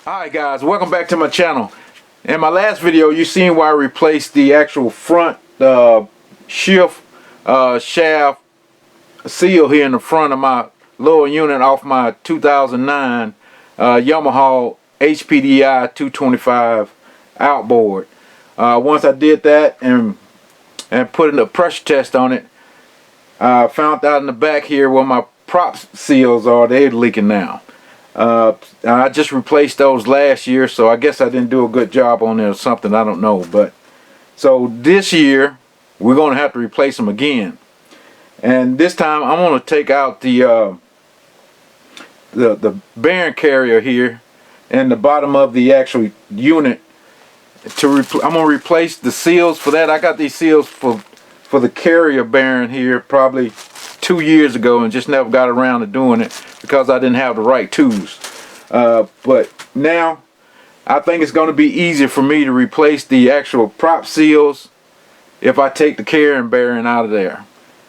Alright guys, welcome back to my channel. In my last video you seen where I replaced the actual front shift shaft seal here in the front of my lower unit off my 2009 Yamaha HPDI 225 outboard. Once I did that and put in a pressure test on it, I found out in the back here where my prop seals are, they're leaking now. I just replaced those last year, so I guess I didn't do a good job on it or something, I don't know. But so this year we're going to have to replace them again, and this time I'm going to take out the bearing carrier here and the bottom of the actual unit. I'm going to replace the seals for that. I got these seals for the carrier bearing here probably 2 years ago and just never got around to doing it because I didn't have the right tools. But now I think it's going to be easier for me to replace the actual prop seals if I take the carrying bearing out of there.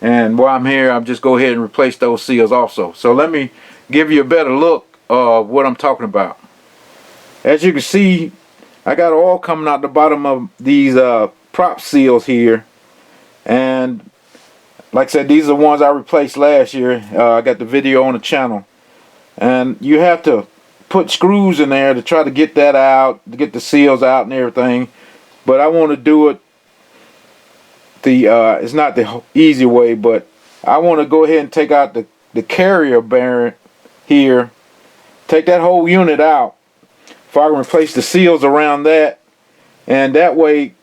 And while I'm here, I'll just go ahead and replace those seals also. So let me give you a better look of what I'm talking about. As you can see, I got oil coming out the bottom of these prop seals here, and like I said, these are the ones I replaced last year. I got the video on the channel, and you have to put screws in there to try to get that out, to get the seals out and everything. But I want to do it it's not the easy way, but I want to go ahead and take out the carrier bearing here, take that whole unit out, if I can replace the seals around that, and that way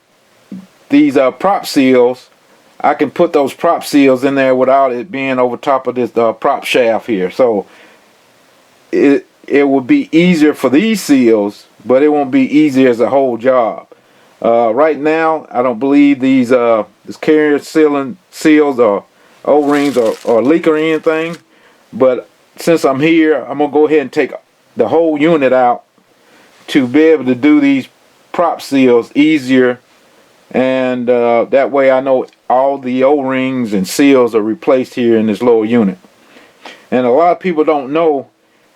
these prop seals, I can put those prop seals in there without it being over top of this prop shaft here. So it will be easier for these seals, but it won't be easier as a whole job. Right now I don't believe these this carrier seals or O-rings or leak or anything, but since I'm here, I'm gonna go ahead and take the whole unit out to be able to do these prop seals easier, and that way I know all the O-rings and seals are replaced here in this lower unit. And a lot of people don't know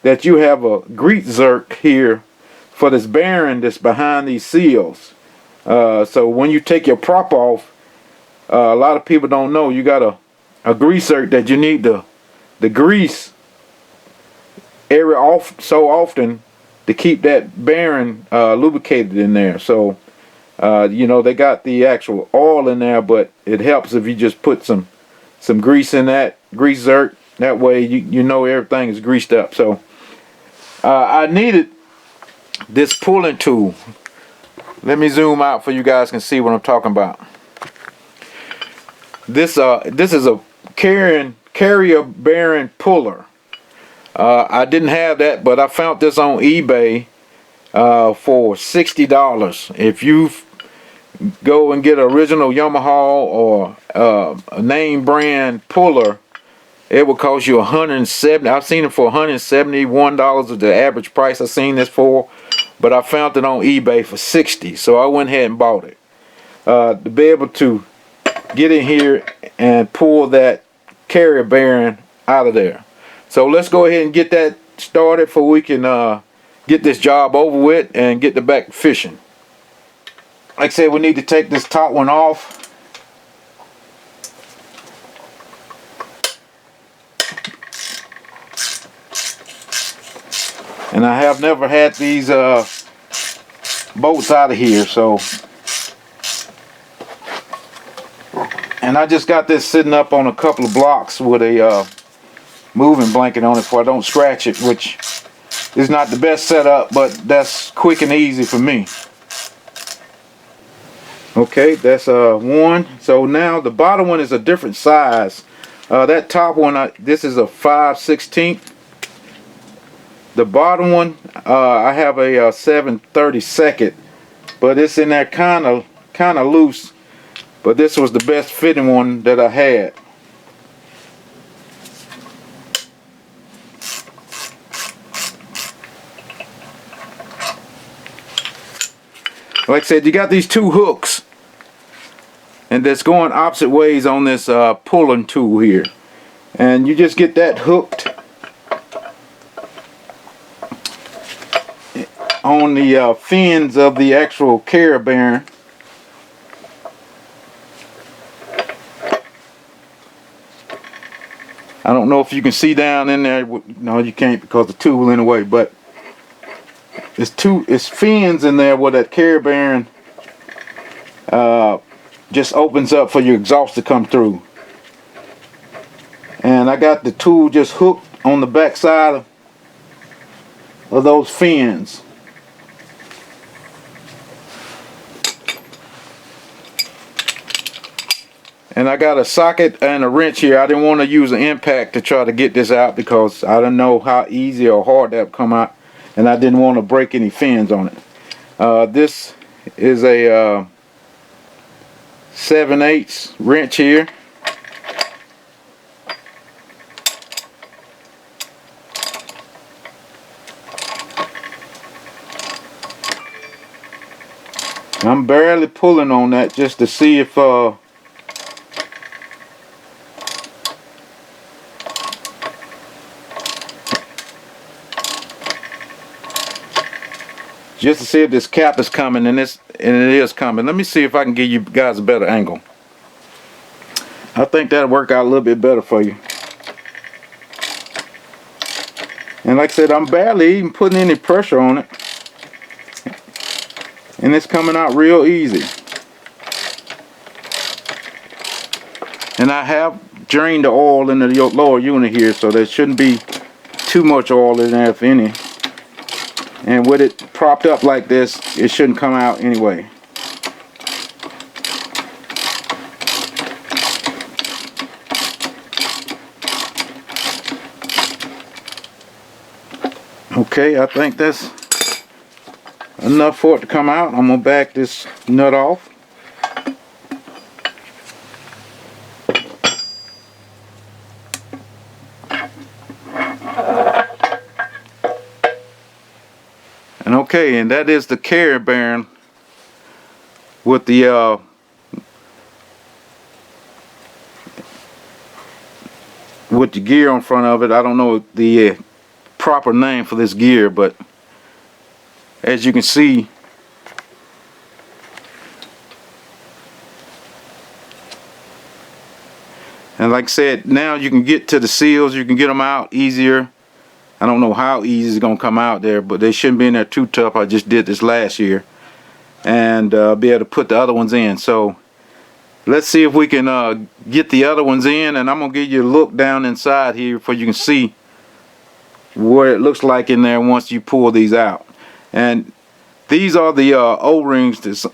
that you have a grease zerk here for this bearing that's behind these seals. So when you take your prop off, a lot of people don't know you got a grease zerk that you need the grease so often to keep that bearing lubricated in there. So you know, they got the actual oil in there, but it helps if you just put some grease in that grease zerk. That way you know everything is greased up. So I needed this pulling tool. Let me zoom out for you guys can see what I'm talking about. This is a carrier bearing puller. I didn't have that, but I found this on eBay for $60. If you go and get an original Yamaha or a name brand puller, it will cost you $170. I've seen it for $171 is the average price I've seen this for, but I found it on eBay for $60, so I went ahead and bought it to be able to get in here and pull that carrier bearing out of there. So let's go ahead and get that started before we can get this job over with and get the back fishing. Like I said, we need to take this top one off. And I have never had these bolts out of here, so. And I just got this sitting up on a couple of blocks with a moving blanket on it so I don't scratch it, which is not the best setup, but that's quick and easy for me. Okay, that's one. So now the bottom one is a different size. That top one, this is a 5/16. The bottom one, I have a 7/32, but it's in there kind of loose. But this was the best fitting one that I had. Like I said, you got these two hooks, and that's going opposite ways on this pulling tool here, and you just get that hooked on the fins of the actual carrier bearing. I don't know if you can see down in there. No, you can't because the tool in the way. But it's fins in there where that carrier bearing just opens up for your exhaust to come through. And I got the tool just hooked on the back side of those fins. And I got a socket and a wrench here. I didn't want to use an impact to try to get this out because I didn't know how easy or hard that would come out, and I didn't want to break any fins on it. This is a 7/8 wrench here. I'm barely pulling on that just to see if just to see if this cap is coming, and it is coming. Let me see if I can give you guys a better angle. I think that'll work out a little bit better for you. And like I said, I'm barely even putting any pressure on it, and it's coming out real easy. And I have drained the oil in the lower unit here, so there shouldn't be too much oil in there, if any. And with it propped up like this, it shouldn't come out anyway. Okay, I think that's enough for it to come out. I'm gonna back this nut off. And okay, and that is the carrier bearing with the gear in front of it. I don't know the proper name for this gear, but as you can see, and like I said, now you can get to the seals, you can get them out easier. I don't know how easy it's going to come out there, but they shouldn't be in there too tough. I just did this last year, and be able to put the other ones in. So let's see if we can get the other ones in, and I'm going to give you a look down inside here so you can see what it looks like in there once you pull these out. And these are the O-rings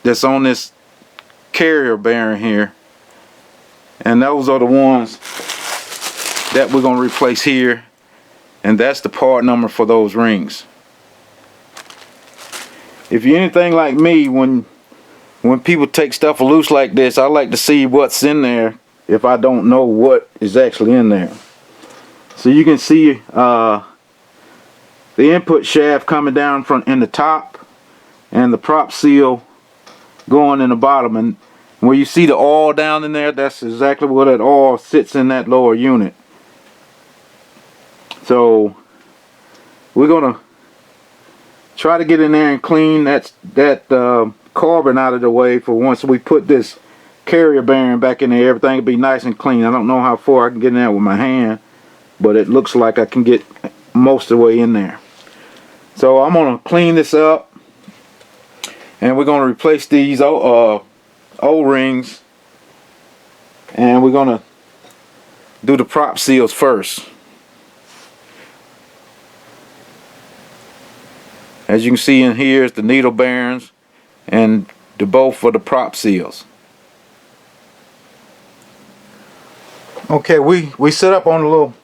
that's on this carrier bearing here, and those are the ones that we're going to replace here, and that's the part number for those rings. If you're anything like me, when people take stuff loose like this, I like to see what's in there if I don't know what is actually in there. So you can see the input shaft coming down from in the top, and the prop seal going in the bottom. And where you see the oil down in there, that's exactly where that oil sits in that lower unit. So we're gonna try to get in there and clean that carbon out of the way for once we put this carrier bearing back in there. Everything will be nice and clean. I don't know how far I can get in there with my hand, but it looks like I can get most of the way in there. So I'm gonna clean this up, and we're gonna replace these O-rings, and we're gonna do the prop seals first. As you can see in here is the needle bearings and the bolt for the prop seals. Okay, we set up on a little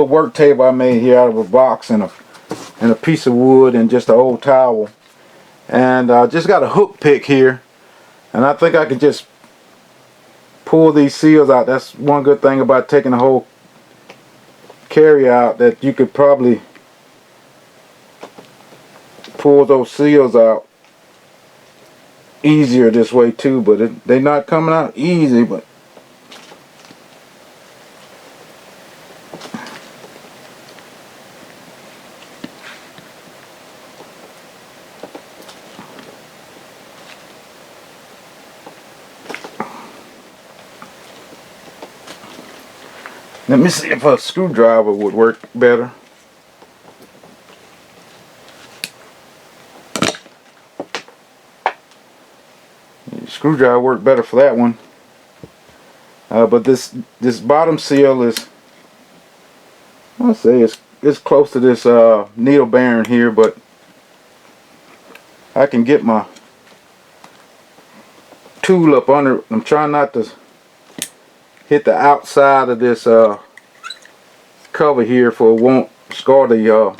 work table I made here out of a box and a piece of wood and just an old towel, and just got a hook pick here, and I think I can just pull these seals out. That's one good thing about taking the whole carrier out, that you could probably pull those seals out easier this way too, but they're not coming out easy. But Let me see if a screwdriver would work better. Screwdriver worked better for that one. But this bottom seal is, I'll say it's close to this needle bearing here, but I can get my tool up under. I'm trying not to hit the outside of this cover here, for it won't scar the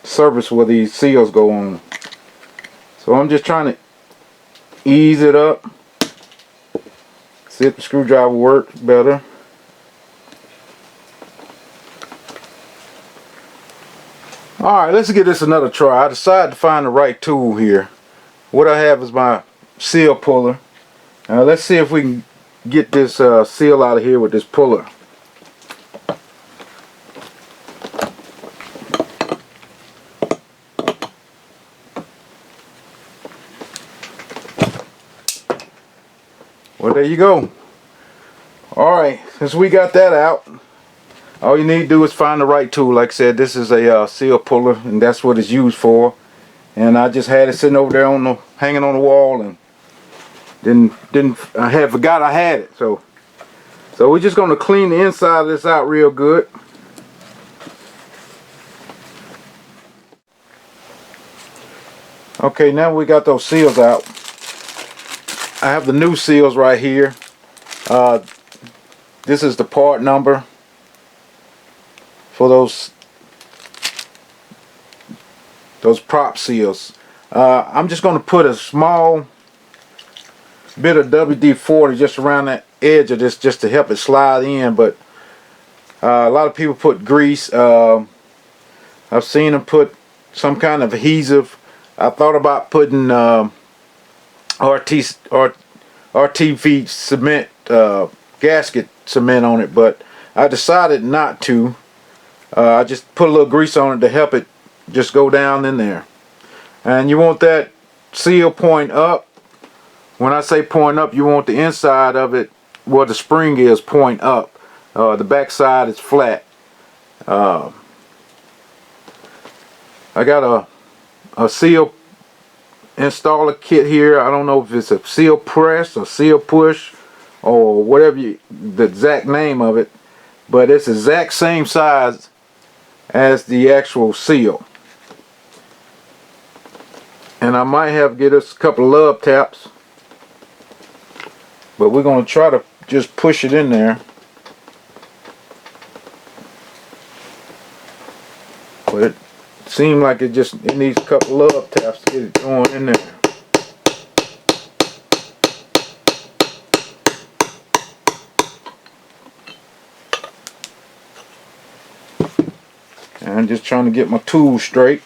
surface where these seals go on. So I'm just trying to ease it up. See if the screwdriver works better. Alright, let's give this another try. I decided to find the right tool here. What I have is my seal puller. Now let's see if we can get this seal out of here with this puller. Well, there you go. Alright, since we got that out, all you need to do is find the right tool. Like I said, this is a seal puller, and that's what it's used for. And I just had it sitting over there on the hanging on the wall, and I had forgot I had it. So we're just gonna clean the inside of this out real good. Okay, now we got those seals out. I have the new seals right here. This is the part number for those prop seals. I'm just going to put a small bit of WD-40 just around that edge of this, just to help it slide in. But a lot of people put grease. I've seen them put some kind of adhesive. I thought about putting RTV cement, gasket cement on it, but I decided not to. I just put a little grease on it to help it just go down in there. And you want that seal point up. When I say point up, you want the inside of it where the spring is point up. The back side is flat. I got a seal installer kit here. I don't know if it's a seal press or seal push or whatever the exact name of it, but it's the exact same size as the actual seal. And I might have to get us a couple of love taps, but we're going to try to just push it in there. But it seemed like it needs a couple of love taps to get it going in there. And I'm just trying to get my tool straight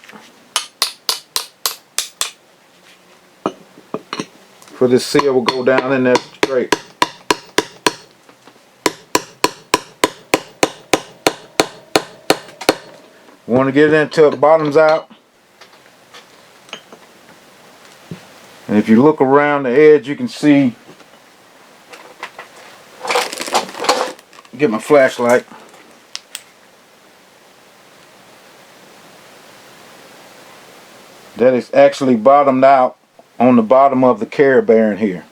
for this seal will go down in there straight. Want to get it until it bottoms out. And if you look around the edge, you can see, get my flashlight. That is actually bottomed out on the bottom of the carrier bearing here.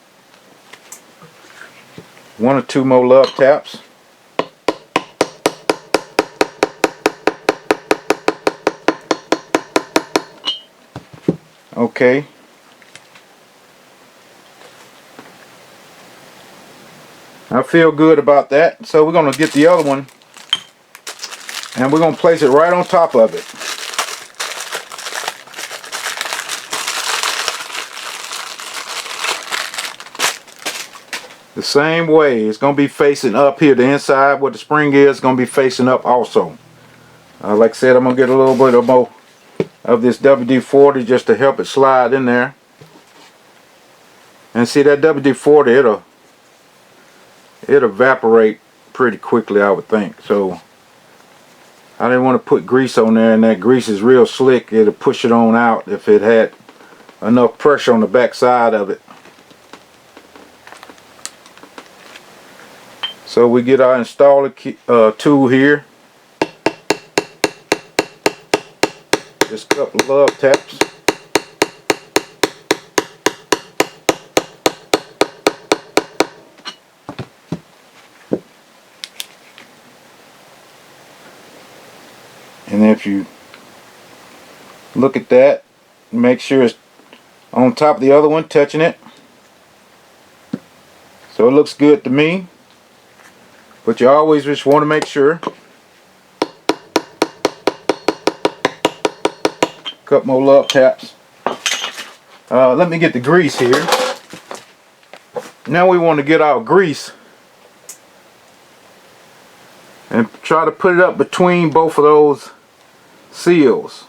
One or two more love taps. Okay. I feel good about that. So we're going to get the other one and we're going to place it right on top of it. The same way. It's going to be facing up here. The inside where the spring is going to be facing up also. Like I said, I'm going to get a little bit more of this WD-40 just to help it slide in there. And see, that WD-40, it'll evaporate pretty quickly, I would think. So I didn't want to put grease on there, and that grease is real slick. It'll push it on out if it had enough pressure on the back side of it. So we get our installer tool here. Just a couple of love taps. And if you look at that, make sure it's on top of the other one, touching it. So it looks good to me, but you always just want to make sure. Couple more love taps. Let me get the grease here. Now we want to get our grease and try to put it up between both of those seals.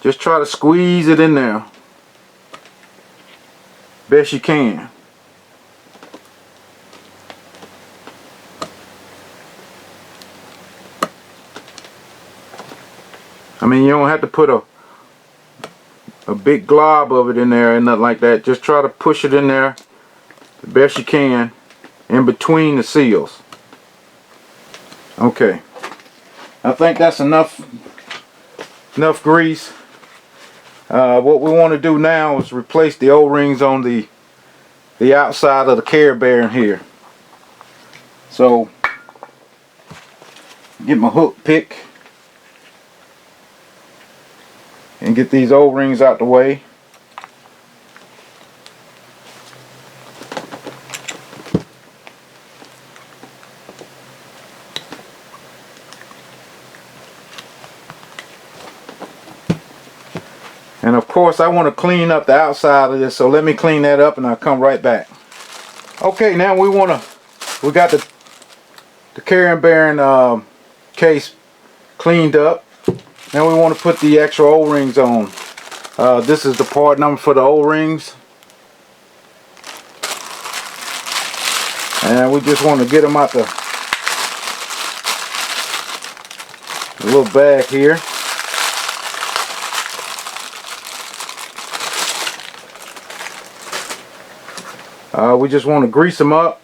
Just try to squeeze it in there best you can. I mean, you don't have to put a big glob of it in there and nothing like that. Just try to push it in there the best you can in between the seals. Okay, I think that's enough grease. What we want to do now is replace the O-rings on the outside of the carrier bearing here. So get my hook pick and get these O-rings out the way. And of course I want to clean up the outside of this, so let me clean that up and I'll come right back. Okay, now we got the carrier bearing case cleaned up. Now we want to put the extra O-rings on. This is the part number for the O-rings. And we just want to get them out the little bag here. We just want to grease them up.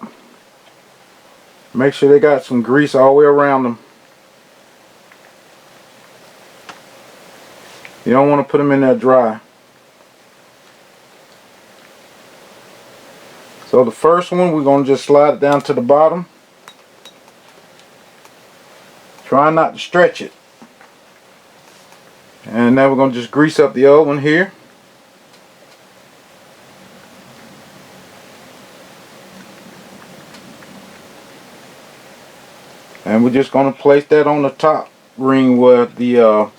Make sure they got some grease all the way around them. You don't want to put them in there dry. So the first one, we're going to just slide it down to the bottom. Try not to stretch it. And now we're going to just grease up the other one here. And we're just going to place that on the top ring where the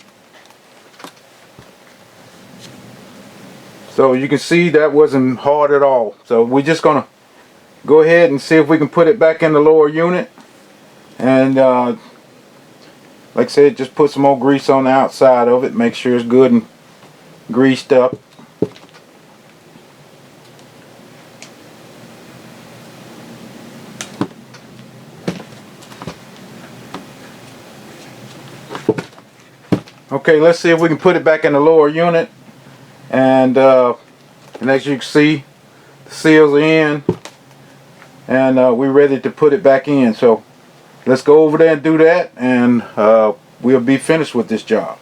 so you can see that wasn't hard at all. So we're just going to go ahead and see if we can put it back in the lower unit. And like I said, just put some more grease on the outside of it. Make sure it's good and greased up. Okay, let's see if we can put it back in the lower unit. And as you can see, the seals are in, and we're ready to put it back in. So let's go over there and do that, and we'll be finished with this job.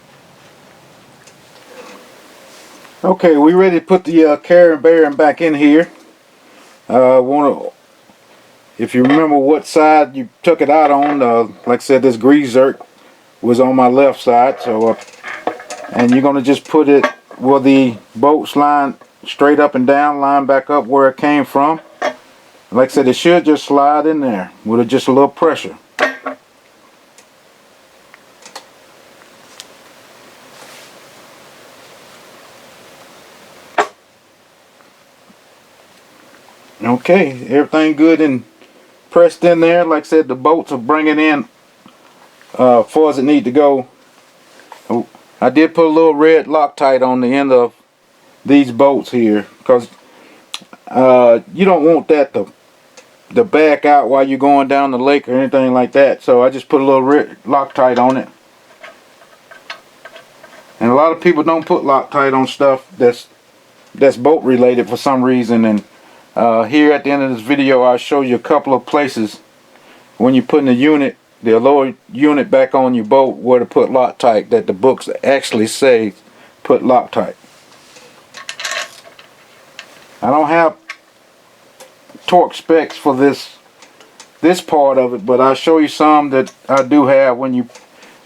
Okay, we're ready to put the carrier bearing back in here. If you remember what side you took it out on, like I said, this grease zerk was on my left side. So and you're going to just put it where the bolts line straight up and down, line back up where it came from. Like I said, it should just slide in there with just a little pressure. Okay, everything good and pressed in there. Like I said, the bolts are bringing in far as it need to go. I did put a little red Loctite on the end of these bolts here, because you don't want that to back out while you're going down the lake or anything like that. So I just put a little red Loctite on it. And a lot of people don't put Loctite on stuff that's boat related for some reason. And here at the end of this video, I'll show you a couple of places when you're putting the lower unit back on your boat, where to put Loctite, that the books actually say put Loctite. I don't have torque specs for this part of it, but I'll show you some that I do have when you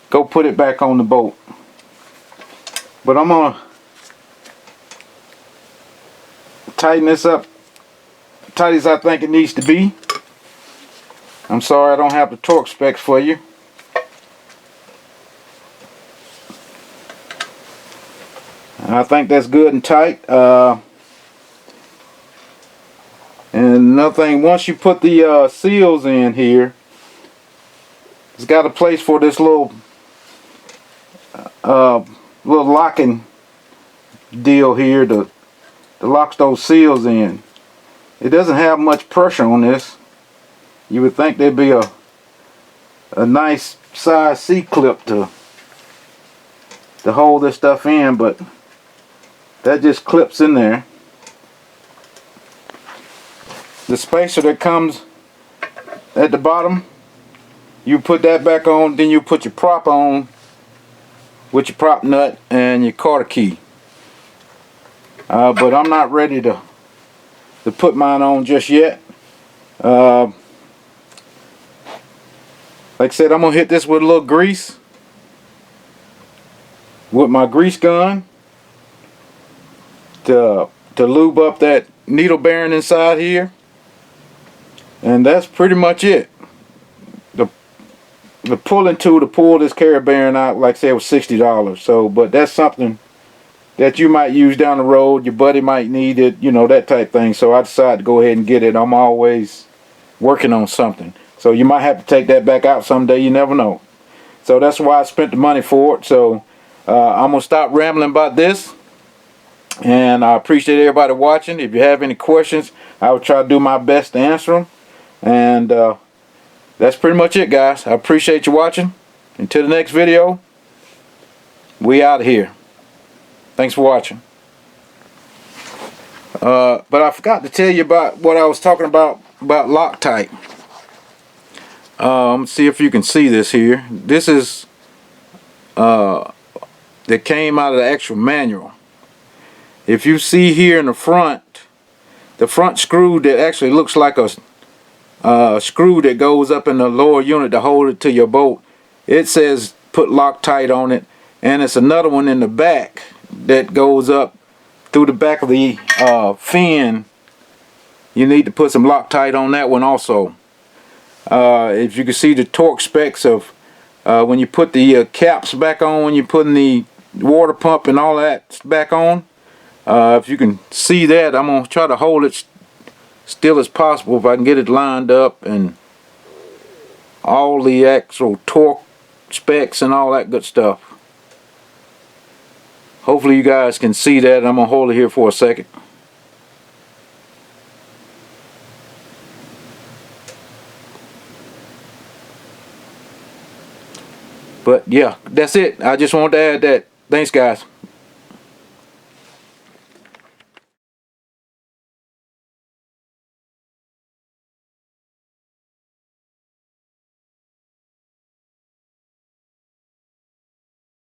go put it back on the boat. But I'm gonna tighten this up tight as I think it needs to be. I'm sorry I don't have the torque specs for you. I think that's good and tight. And another thing, once you put the seals in here, it's got a place for this little locking deal here to lock those seals in. It doesn't have much pressure on this. You would think there'd be a nice size C-clip to hold this stuff in, but that just clips in there. The spacer that comes at the bottom, you put that back on, then you put your prop on with your prop nut and your quarter key. But I'm not ready to put mine on just yet. Like I said, I'm gonna hit this with a little grease with my grease gun to lube up that needle bearing inside here. And that's pretty much it. The pulling tool to pull this carrier bearing out, like I said, was $60. So, but that's something that you might use down the road. Your buddy might need it, you know, that type thing. So I decided to go ahead and get it. I'm always working on something. So you might have to take that back out someday. You never know. So that's why I spent the money for it. So I'm going to stop rambling about this. And I appreciate everybody watching. If you have any questions, I will try to do my best to answer them. And that's pretty much it, guys. I appreciate you watching. Until the next video, we out of here. Thanks for watching. But I forgot to tell you about what I was talking about Loctite. See if you can see this here. This is that came out of the actual manual. If you see here in the front screw that actually looks like a screw that goes up in the lower unit to hold it to your boat, it says put Loctite on it. And it's another one in the back that goes up through the back of the fin. You need to put some Loctite on that one also. If you can see the torque specs of when you put the caps back on, when you're putting the water pump and all that back on, if you can see that, I'm going to try to hold it still as possible if I can get it lined up, and all the actual torque specs and all that good stuff. Hopefully you guys can see that. I'm going to hold it here for a second. But yeah, that's it. I just wanted to add that. Thanks, guys.